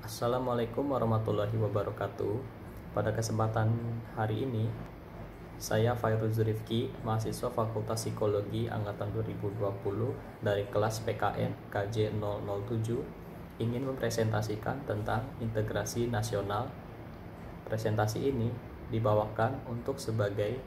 Assalamualaikum warahmatullahi wabarakatuh. Pada kesempatan hari ini, saya Fairuz Rifki, mahasiswa Fakultas Psikologi Angkatan 2020 dari kelas PKN KJ 007, ingin mempresentasikan tentang integrasi nasional. Presentasi ini dibawakan untuk sebagai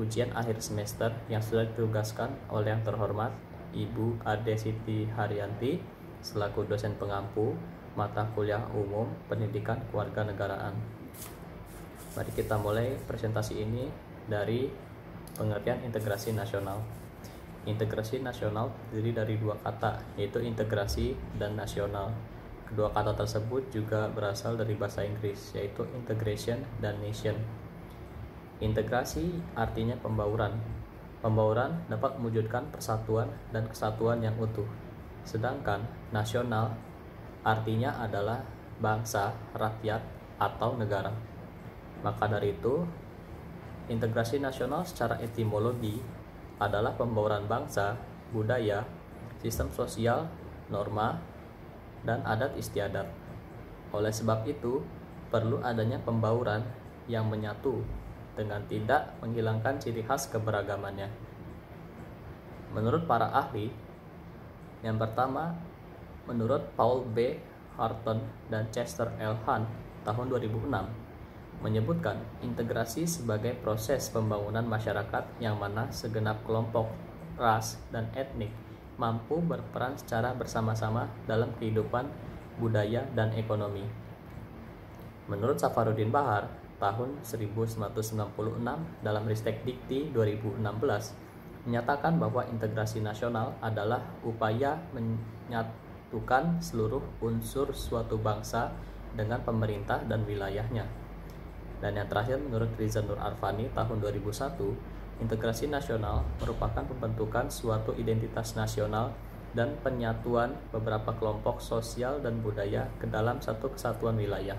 ujian akhir semester yang sudah ditugaskan oleh yang terhormat Ibu Ade Siti Haryanti selaku dosen pengampu mata kuliah umum pendidikan kewarganegaraan. Mari kita mulai presentasi ini dari pengertian integrasi nasional. Integrasi nasional terdiri dari dua kata, yaitu integrasi dan nasional. Kedua kata tersebut juga berasal dari bahasa Inggris, yaitu integration dan nation. Integrasi artinya pembauran. Pembauran dapat mewujudkan persatuan dan kesatuan yang utuh. Sedangkan nasional artinya adalah bangsa, rakyat, atau negara. Maka dari itu, integrasi nasional secara etimologi adalah pembauran bangsa, budaya, sistem sosial, norma, dan adat istiadat. Oleh sebab itu, perlu adanya pembauran yang menyatu dengan tidak menghilangkan ciri khas keberagamannya. Menurut para ahli, yang pertama, menurut Paul B. Harton dan Chester L. Hunt tahun 2006 menyebutkan integrasi sebagai proses pembangunan masyarakat yang mana segenap kelompok, ras, dan etnik mampu berperan secara bersama-sama dalam kehidupan budaya dan ekonomi. Menurut Safarudin Bahar tahun 1996 dalam Ristek Dikti 2016 menyatakan bahwa integrasi nasional adalah upaya menyatukan seluruh unsur suatu bangsa dengan pemerintah dan wilayahnya. Dan yang terakhir, menurut Riza Nur Arfani tahun 2001, integrasi nasional merupakan pembentukan suatu identitas nasional dan penyatuan beberapa kelompok sosial dan budaya ke dalam satu kesatuan wilayah.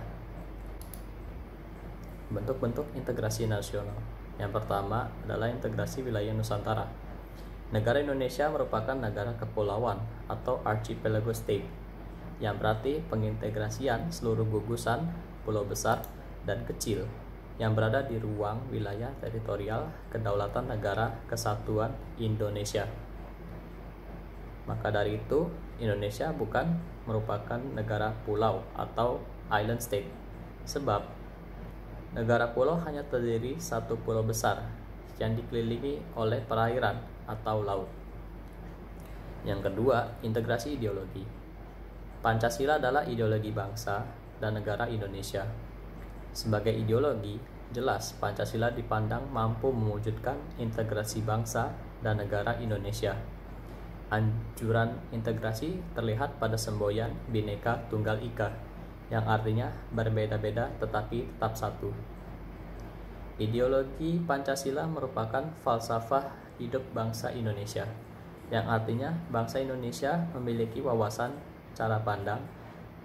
Bentuk-bentuk integrasi nasional. Yang pertama adalah integrasi wilayah Nusantara. Negara Indonesia merupakan negara kepulauan atau archipelago state, yang berarti pengintegrasian seluruh gugusan, pulau besar dan kecil yang berada di ruang wilayah teritorial kedaulatan negara kesatuan Indonesia. Maka dari itu, Indonesia bukan merupakan negara pulau atau island state, sebab negara pulau hanya terdiri satu pulau besar yang dikelilingi oleh perairan atau laut. Yang kedua, integrasi ideologi. Pancasila adalah ideologi bangsa dan negara Indonesia. Sebagai ideologi, jelas Pancasila dipandang mampu mewujudkan integrasi bangsa dan negara Indonesia. Anjuran integrasi terlihat pada semboyan Bhinneka Tunggal Ika, yang artinya berbeda-beda tetapi tetap satu. Ideologi Pancasila merupakan falsafah hidup bangsa Indonesia, yang artinya bangsa Indonesia memiliki wawasan, cara pandang,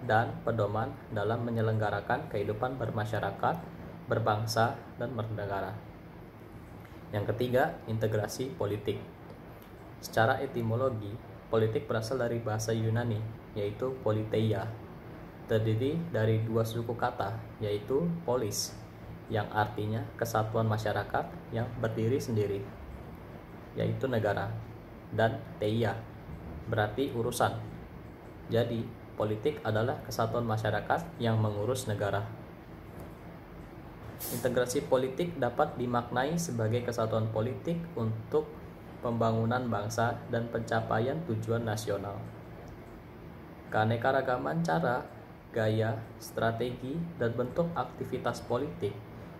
dan pedoman dalam menyelenggarakan kehidupan bermasyarakat, berbangsa, dan bernegara. Yang ketiga, integrasi politik. Secara etimologi, politik berasal dari bahasa Yunani, yaitu politeia, terdiri dari dua suku kata, yaitu polis, yang artinya kesatuan masyarakat yang berdiri sendiri, yaitu negara, dan teia, berarti urusan. Jadi, politik adalah kesatuan masyarakat yang mengurus negara. Integrasi politik dapat dimaknai sebagai kesatuan politik untuk pembangunan bangsa dan pencapaian tujuan nasional. Keanekaragaman cara, gaya, strategi, dan bentuk aktivitas politik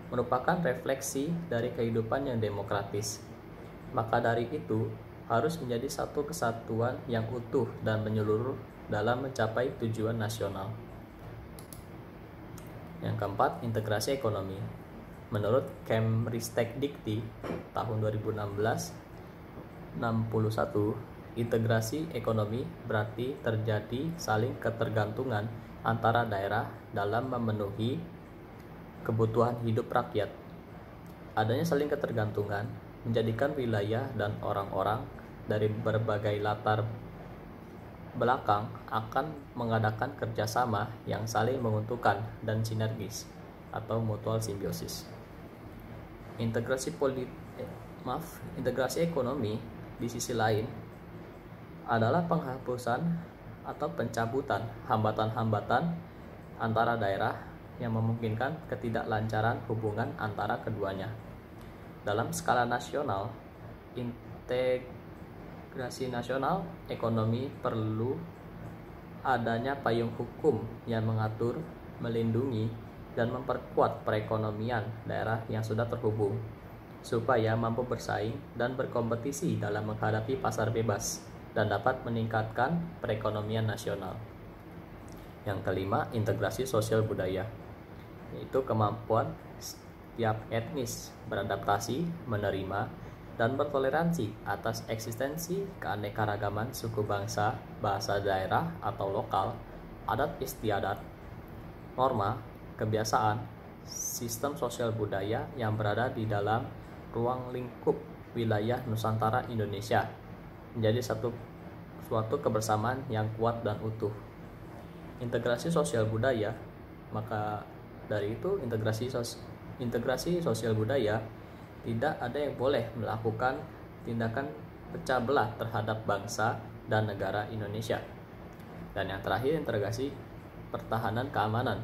merupakan refleksi dari kehidupan yang demokratis. Maka dari itu, harus menjadi satu kesatuan yang utuh dan menyeluruh dalam mencapai tujuan nasional. Yang keempat, integrasi ekonomi. Menurut Kemristek Dikti tahun 2016-61, integrasi ekonomi berarti terjadi saling ketergantungan antara daerah dalam memenuhi kebutuhan hidup rakyat. Adanya saling ketergantungan menjadikan wilayah dan orang-orang dari berbagai latar belakang akan mengadakan kerjasama yang saling menguntungkan dan sinergis atau mutual simbiosis. Integrasi ekonomi di sisi lain adalah penghapusan atau pencabutan hambatan-hambatan antara daerah yang memungkinkan ketidaklancaran hubungan antara keduanya. Dalam skala nasional, integrasi nasional ekonomi perlu adanya payung hukum yang mengatur, melindungi, dan memperkuat perekonomian daerah yang sudah terhubung, supaya mampu bersaing dan berkompetisi dalam menghadapi pasar bebas dan dapat meningkatkan perekonomian nasional. Yang kelima, integrasi sosial budaya, yaitu kemampuan setiap etnis beradaptasi, menerima, dan bertoleransi atas eksistensi keanekaragaman suku bangsa, bahasa daerah atau lokal, adat istiadat, norma, kebiasaan, sistem sosial budaya yang berada di dalam ruang lingkup wilayah Nusantara Indonesia menjadi suatu kebersamaan yang kuat dan utuh. Integrasi sosial budaya, maka dari itu integrasi sosial budaya tidak ada yang boleh melakukan tindakan pecah belah terhadap bangsa dan negara Indonesia. Dan yang terakhir, integrasi pertahanan keamanan.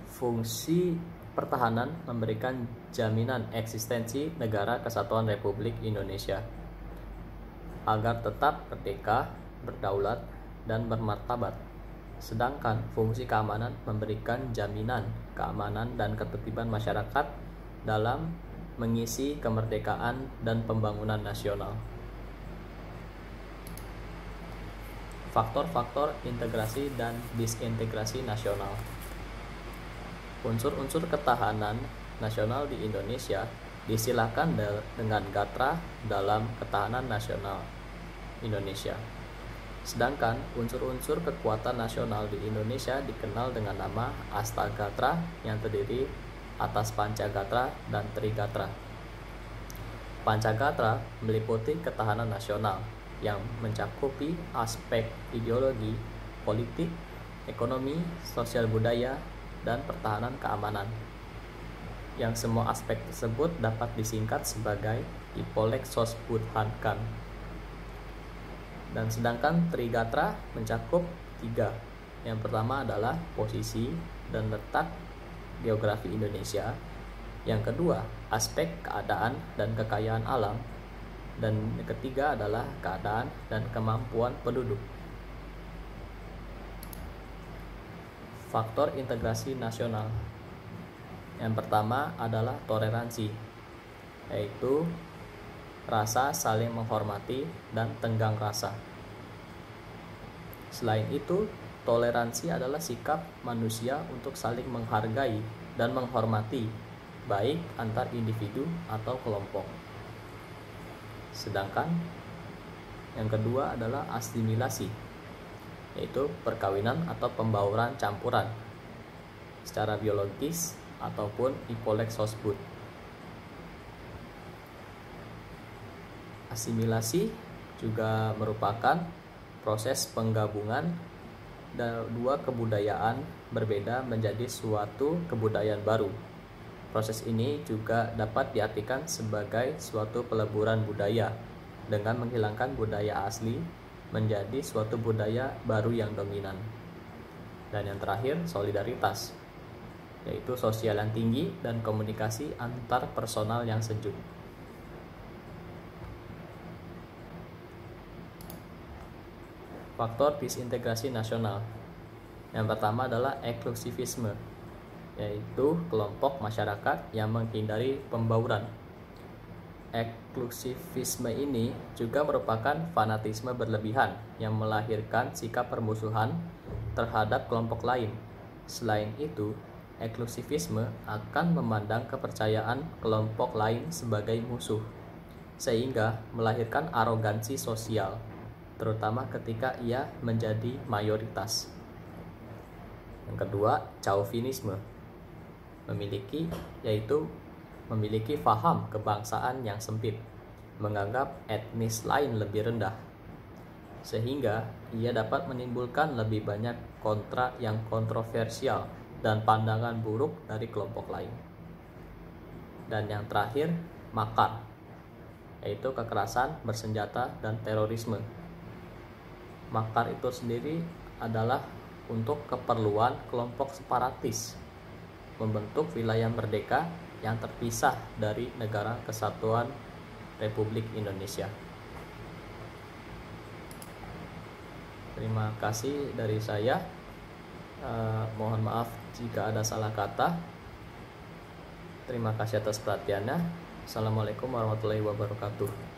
Fungsi pertahanan memberikan jaminan eksistensi Negara Kesatuan Republik Indonesia agar tetap merdeka, berdaulat, dan bermartabat. Sedangkan fungsi keamanan memberikan jaminan keamanan dan ketertiban masyarakat dalam mengisi kemerdekaan dan pembangunan nasional. Faktor-faktor integrasi dan disintegrasi nasional. Unsur-unsur ketahanan nasional di Indonesia disilakan dengan Gatra dalam Ketahanan Nasional Indonesia. Sedangkan unsur-unsur kekuatan nasional di Indonesia dikenal dengan nama Astagatra yang terdiri atas Pancagatra dan Trigatra. Pancagatra meliputi ketahanan nasional yang mencakupi aspek ideologi, politik, ekonomi, sosial budaya, dan pertahanan keamanan, yang semua aspek tersebut dapat disingkat sebagai Ipolek Sosbudhankan. Dan sedangkan Trigatra mencakup 3. Yang pertama adalah posisi dan letak geografi Indonesia. Yang kedua, aspek keadaan dan kekayaan alam. Dan yang ketiga adalah keadaan dan kemampuan penduduk. Faktor integrasi nasional. Yang pertama adalah toleransi, yaitu rasa saling menghormati dan tenggang rasa. Selain itu, toleransi adalah sikap manusia untuk saling menghargai dan menghormati, baik antar individu atau kelompok. Sedangkan yang kedua adalah asimilasi, yaitu perkawinan atau pembauran campuran secara biologis ataupun Ipolek Sosbud. Asimilasi juga merupakan proses penggabungan dua kebudayaan berbeda menjadi suatu kebudayaan baru. Proses ini juga dapat diartikan sebagai suatu peleburan budaya dengan menghilangkan budaya asli menjadi suatu budaya baru yang dominan. Dan yang terakhir, solidaritas, yaitu sosial yang tinggi dan komunikasi antar personal yang sejuk. Faktor disintegrasi nasional. Yang pertama adalah eksklusivisme, yaitu kelompok masyarakat yang menghindari pembauran. Eksklusivisme ini juga merupakan fanatisme berlebihan yang melahirkan sikap permusuhan terhadap kelompok lain. Selain itu, eksklusivisme akan memandang kepercayaan kelompok lain sebagai musuh, sehingga melahirkan arogansi sosial, terutama ketika ia menjadi mayoritas. Yang kedua, chauvinisme, memiliki faham kebangsaan yang sempit, menganggap etnis lain lebih rendah. sehingga ia dapat menimbulkan lebih banyak kontra yang kontroversial dan pandangan buruk dari kelompok lain. Dan yang terakhir, makar, yaitu kekerasan bersenjata dan terorisme. Makar itu sendiri adalah untuk keperluan kelompok separatis membentuk wilayah merdeka yang terpisah dari Negara Kesatuan Republik Indonesia. Terima kasih dari saya. Mohon maaf jika ada salah kata. Terima kasih atas perhatiannya. Assalamualaikum warahmatullahi wabarakatuh.